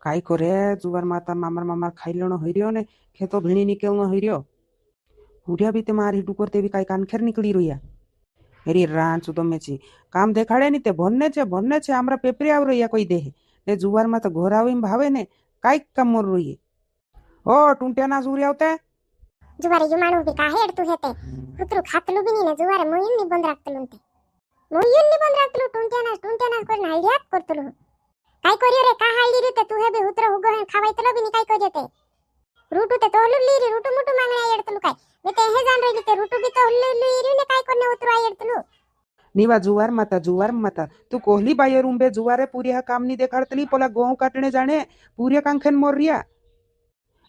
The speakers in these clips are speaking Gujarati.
કાંઈ કરે જુવાર માતા મામાર ખાઈ લેણો હર્યો ને ખેતો ભીણી નીકળનો હર્યો ઉઠ્યા બી તે મારી ડુકર તેવી કાંઈ કાનખેર નીકળી રહ્યા હેરી રાંચ તમે છી કામ દેખાડે ની તે ભનને છે આમરા પેપરી આવ રહ્યા કોઈ દેહે ને જુવારમાં તો ઘોર આવીને ભાવે ને કાંઈક કામ મોર રહીએ ઓ ટૂંટ્યાના સૂર્ય આવતે जुवारे युमाणु भी काहे एडतु हेते कुत्रु खातलु भी नी जुवारे मोयुन नी बंद राखतलु ते मोयुन नी बंद राखतलु टुंट्याना कोन हाइडियात करतलु काय कर्यो रे का हाइडी रे ते तू हे बे उतर हुगो हे खावाय तलो भी नी काय कर्यो ते रूटू ते तोलु लीरी रूटू मुटू मांगणे एडतलु काय मे ते हे जान रही ते रूटू भी तो लीरी ने काय करने उतर आय एडतलु નીવા જુવાર માતા તું કોહલી બાયર ઉંબે જુવારે પૂરી હા કામ ની દેખાડતલી પોલા ગોં કાટણે જાણે પૂરિયા કાંખેન મોર રહ્યા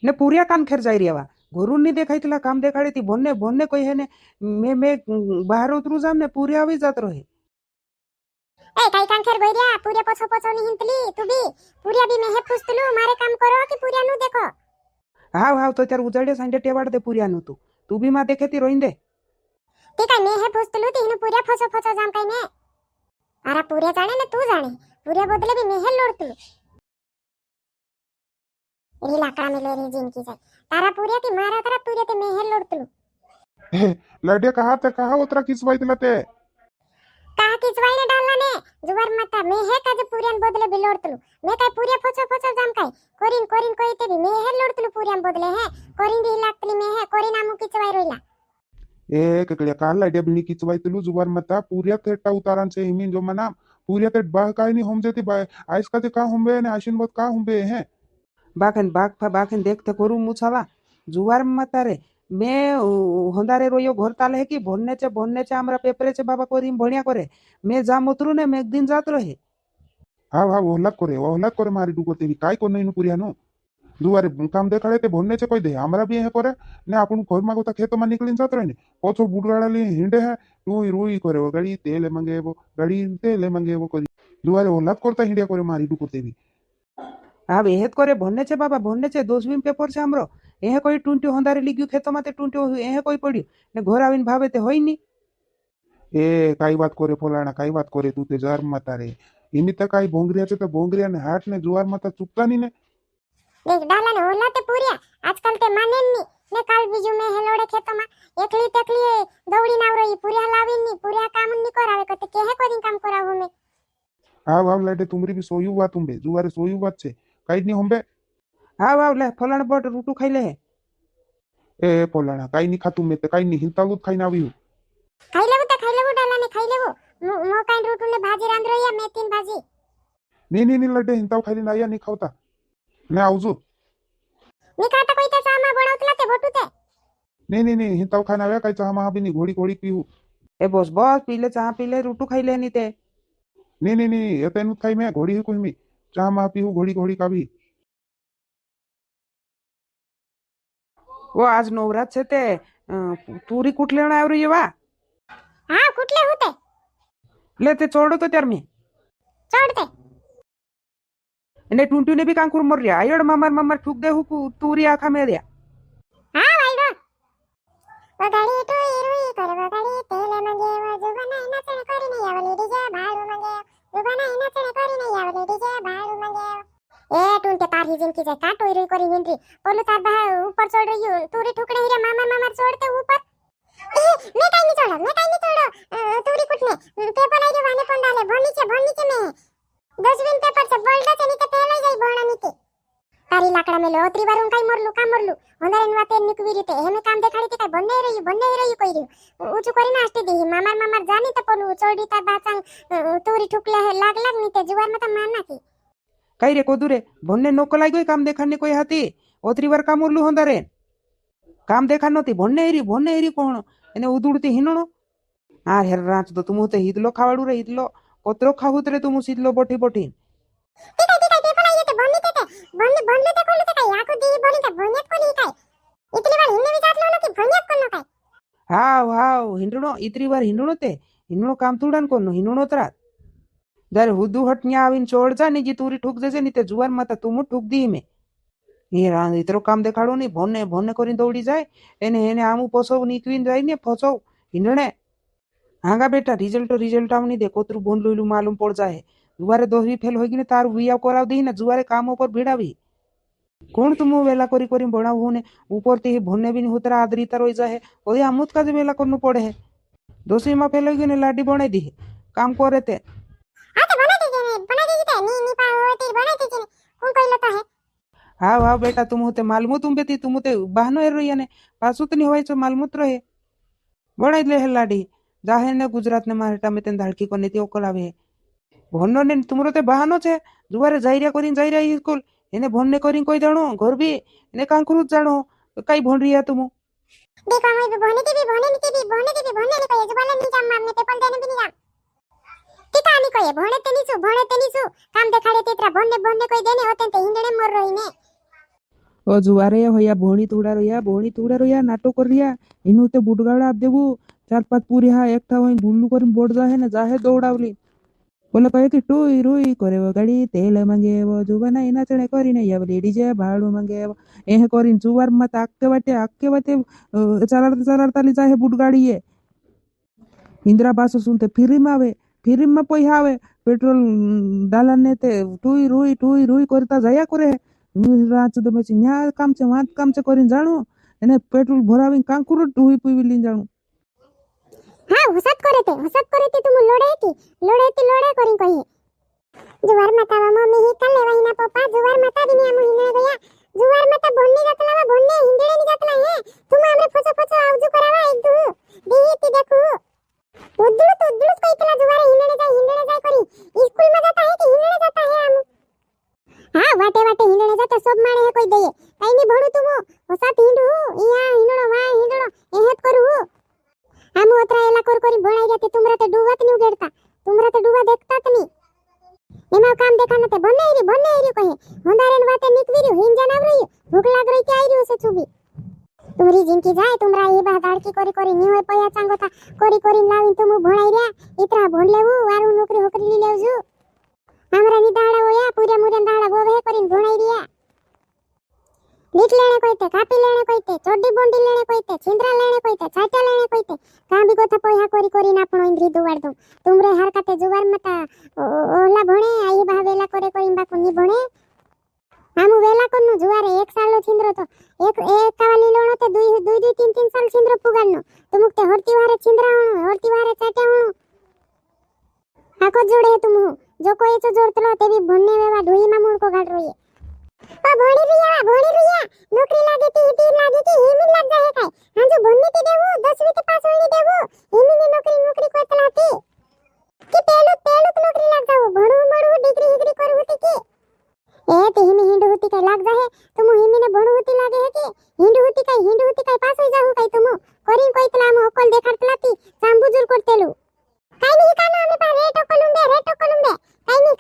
ને પૂરિયા કાંખેર જાય રહ્યા ઘોરું ની દેખાયતલા કામ દેખાડી તી ભોનને કોઈ હે ને મે બહાર ઉતરું જામ ને પૂરી આવી જાત રહે ए काय कांखेर गइरिया पूरे पछो नी हिंतली तू भी पूरिया भी मैं हे पूछतलु मारे काम करो कि पूरिया नु देखो હાવ તો ત્યારે ઉજાડે સાંજે ટેવાડ દે પૂરિયાનું તું બી માં દેખેતી રોઈન દે તે काय मैं हे पूछतलु ती हिनु पूरिया पछो जाम काय ने आरा पूरिया जाने ने तू जाने पूरिया बदले भी मैं हे लोडतलु री लाकड़ा में ले रही जिनकी जाए तारा पूरिया की मारा तारा पूरिया ते मैं हे लोडतलु लड़े कहा उतरा किस बात लते कहा की जवाईने डालला ने जुवार माता मैं हे का जो पूरियान बदले भी लोडतलु मैं काय पूरिया पछो जाम काय कोरिन कोई ते भी मैं हे लोडतलु पूरियान बदले हे कोरिन दी लाकड़ी में हे कोरिन आमु की जवाई रोइला ए ककड़िया काल लड़े बिनी किस बात लु जुबार मता पूरिया थेटा उतारन से हिमिन जो मना पूरिया ते बा काय नहीं होम जेती बा आइस का ते का होंबे ने आशिन बत का होंबे है બાખન દેખતે કરું મુછાવા જુવાર માતા રે મેં હોંદારે રોયો ઘોર તાલે હે કે ભોનને છે આમરા પેપરે છે બાબા કોરી ભણ્યા કરે મેં જામ ઉતરું ને મેં એક દિન જાત રહે હા ઓહલાત કરે મારી ડુકો તેવી કાઈ કો નહીં પૂરિયા નો જુવારે કામ દેખાડે તે ભોનને છે કોઈ દે हमरा भी હે કરે ને આપણું ઘર માં ગોતા ખેતમાં નીકળીને જાત રહે ને ઓછો બુડવાડા લઈ હિંડે હે રોઈ કરે ગડી તેલ મંગેવો કરી જુવારે ઓહલાત કરતા હિંડ્યા કરે મારી ડુકો તેવી હા એહેત કરે ભોનને છે બાબા ભોનને છે 10 પેપર છે આમરો એહે કોઈ ટૂંટ્યો હોંદારે લીગ્યું ખેતોમાં તે ટૂંટ્યો એહે કોઈ પડ્યું ને ઘોર આવીને ભાવે તે હોય ની એ કાઈ વાત કરે ફોલાણા કાઈ વાત કરે તું તે જાર માતા રે એની તો કાઈ ભોંગરિયા છે તો ભોંગરિયા ને હાથ ને જુવાર માતા ચૂકતા ની ને देख डाला ने होला ते पूरिया आजकल ते माने नी ने काल बीजू में हेलोड़े खेतों में एकली तकली दौड़ी नाव रही पूरिया लावी नी पूरिया काम नी करावे कते केहे कोरी काम करावो में હા લડે તુમરી બી સોયું વાત ઉંબે જુવારે સોયું વાત છે કાઈ ની હોંબે હા લે ફલાણ બોટ રૂટું ખાઈ લે એ પોલાણા કાઈ ની ખાતું મે તે કાઈ ની હિંતાલું ખાઈને આવ્યું ખાઈ લેવું डाला ने खाई लेवो मो काई रोटू ने भाजी रांध रही है मेथीन भाजी ની લડે હિંતાવ ખાઈને આયા ની ખાવતા ને આવજો ની ખાતા કોઈ તે ચામાં બનાવતલા તે ભોટુ તે ની હિંતાવ ખાઈને આવ્યા કાઈ ચા માં બી ની ઘોડી પીવું એ બોસ પીલે ચા પીલે રૂટું ખાઈ લે ની તે ની એ તેનું ખાઈ મે ઘોડી કોઈ મી ચા માં પીવું ઘોડી કાવી ઓ આજ નવરાત છે તે તુરી કુટ લેણ આવ્યો એવા હા કુટલે હોતે લે તે ચોડો તો ત્યાર મેં ચોડતે એને ટૂંટ્યું ને બી કાંકુર મર રહ્યા આયડ મામાર ઠુક દે હું તુરી આખા મેર્યા હા વાઈડો વગાડી તો ઈરુઈ કર વગાડી તેલે મંગે વજુગના નચણ કરીને આવલી ડીજે ભાડુ મંગે જુગના નચણ કરીને આવલી ડીજે ભાડુ મંગે એ ટુંटे તારી જિંદગી જે કાટો ઈરુઈ કરી વિંદરી પોલું તાર બા ઉપર ચડ રહ્યું તુરી ઠુકડે હીરે મામા છોડતે ઉપર એ મે કાઈ ની છોડો તુરી કુટને પેપર આઈ વાને પણ ડાલે ભણ નીચે મે 10 પેપર છે બોલ્ડ છે નીચે તેલાઈ જાય ભણા નીચે તારી લાકડા મેલો ત્રી વાર હું કાઈ મરલું હોંદારેન વાતે નિકવી રીતે હેમે કામ દેખાડી તે કાઈ બંને રહ્યું કોઈ રહ્યું ઊંચું કરી નાસ્તી દી મામાર જાની તે પોલું ચોડી તા બાચાંગ તુરી ઠુકલે લાગ ની તે જુવાર માં તો માર નાખી કઈ રે કોદુરે ભોનને નોકો લાગ્યો કામ દેખાડને કોઈ હતી ઓતરી વાર કામ ઉરલું હોંદારે કામ દેખાડ નહોતી ભોનને હેરી કોણ એને ઉદુડતી હિનણો હા હેર રાંચ તો તું તે હિદલો ખાવાડું રે હિદલો કોતરો ખાવું રે તું સીધલો બોઠી ટીકા પેપર આઈએ તે ભણલે તે કોલું તે કાઈ આખો દી ભણી તે ભણ્યાત કોની કાઈ ઇતની વાર હિન્ને વિચાર લો કે ભણ્યાત કોનો કાઈ હાવ હિંડણો ઇતરી વાર હિંડણો કામ તુડાન કોનો હિંડણો ત્રાત જ્યારે હુદુ હટ ન્યા આવીને ચોડ જા ને જે તુરી ઠુક જશે ને તે જુવાર માતા તું ઠુક દી મેં એ રાંધ ઇતરો કામ દેખાડો નહીં ભોનને કરીને દોડી જાય એને આમું પોસવ નીકળીને જાય ને ફોસવ હિંડણે હાંગા બેટા રિઝલ્ટ આવની દે કોતરું બોન લોયલું માલુમ પડ જાય जुवारे 10वी फेल होगी ने तार विया कराव दी ने जुवारे काम ऊपर भिड़ावी कोण तुम वेला करी करी बनाऊ ने ऊपर ते भोने भी नहीं होतरा आदरी तर होई जाए ओदी आमुत का वेला करनु पड़े है 10वी में फेल होगी ने लाडी बनाई दी है काम करे ते હા તો બનાવી દેજે ને બનાવી દેજે તે ની પા હોય તે બનાવી દેજે ને કોણ કઈ લેતા હે हाँ हाँ बेटा तुम होते मालमूत तुम बेती तुम होते बहनो एर रही ने पासू तो नहीं होय छो मालमूत रहे बनाई ले है लाडी जाहे ने गुजरात ने मारेटा में तेन धाड़की को नीति ओकलावे भोनो ने तुमरो ते बहानो छे जुवारे जाइरिया करीन जाइरिया स्कूल એને ભણને કરીને કોઈ જાણો ઘર બી એને કાંકરું જ જાણો કઈ ભણ રહ્યા તુમ देखो हम भी बोने की भी बोने की भी बोने की भी बोने नहीं कोई जुबान नहीं जाम मामने पेपर देने भी नहीं जाम टीका नहीं कोई भोने ते नहीं सु काम देखाड़े तेतरा भोने कोई देने होते ते हिंडणे मर रही ने ઓ જુવારે હોયા ભોણી તુડા રોયા નાટો કરી રહ્યા એનું તે બુડગાડા આપ દેવું 4-5 પૂરી હા એકઠા હોય ગુલ્લુ કરીને બોડ જાહે ને જાહે દોડાવલી બોલે કહે કે ટોઈ રોઈ કરે ગાડી તેલ માંગેવો જુવાના એના ચણે કરીને આવલી ડીજે ભાડું માંગેવો એ કરીને જુવાર માં આકે વાટે ચાલાડતા જાહે બુડગાડીએ ઇન્દ્રા પાસો સુનતે ફીરીમાં પૈસા આવે પેટ્રોલ ડાલાને તે ટોઈ રોઈ કરતા જયા કરે રાત તમે ન્યા કામ છે વાત કામ છે કરીને જાણું એને પેટ્રોલ ભરાવીને કાંકુર ટોઈ પીવી લઈને જાણું हां हसत करे ते तुम लोड़े करी कही जुवार माता मम्मी ही कल लेवाई ना पप्पा जुवार माता भी नहीं हिंडे गया जुवार माता भोन्नी जातला भोन्ने हिंडे नहीं जातला है तुम हमरे फसो आवजू करावा एक दू देही देखो उद्दुल कोई तला जुवार हिंडे जाए करी स्कूल में जाता है कि हिंडे जाता है हम हां वाटे हिंडे जाता सब माने है कोई दे कई नहीं भणू तुम हसत हिंडू इया हिंडो वा हिंडो एहत करू हम ओतरा एला कोरी भणाई जाते तुमरा ते डुवत नहीं उगेड़ता तुमरा ते डुवा देखता त नहीं एमा काम देखा नते बने एरी कहे होंदारेन वाते निकवीरी हिंजा नावरी भूख लाग रही के आई रही से छुबी तुमरी जिनकी जाए तुमरा ये बा दाड़की कोरी नी होय पया चांगो था कोरी लावीन तुम भणाई रे इतरा भण लेवू वारू नौकरी होकरी ली लेवजू हमरा नी दाड़ा होया पूरे मुरे दाड़ा गोवे करीन भणाई रिया लीट लेने कोई थे कापी लेने कोई थे चोडी बोंडी लेने कोई थे छिंद्रा लेने कोई थे चाटा लेने कोई थे काम भी कोथा पोया कोरी ना पण इंद्री दुवाड़ दूं तुमरे हर कते जुवार मता ओला भणे आई बा वेला कोरी बाको नी भणे हम वेला कोनु जुवारे 1 साल नो छिंद्रो तो एक कावाली लोणो ते 2-3 साल छिंद्रो पुगानो तुमुक ते होरती वारे छिंद्रा होणो होरती वारे चाटा होणो आको जोड़े तुम जो कोई तो जोड़तलो ते भी भणने वेवा ढोई मा मुंडको गाड़ रोये ओ भोणी रिया नौकरी लागे ती लागे की हिमिन लग जाए काय हां जो भणने ती देवो 10वीं ते पास होईनी देवो हिमिन नौकरी कोई तलाती की पेलुत नौकरी लग जाओ भणू डिग्री हिग्री करू होती की ए ते हिमी हिंडू होती काय लग जाए तुम हिमिने भणू होती लागे है की हिंडू होती काय पास होई जाऊ काय तुम करीन कोई तला हम अक्कल देखाडतलाती सांबुजुल करतेलू काय नहीं कानो हमें पा रेट अक्कल उंदे काय नहीं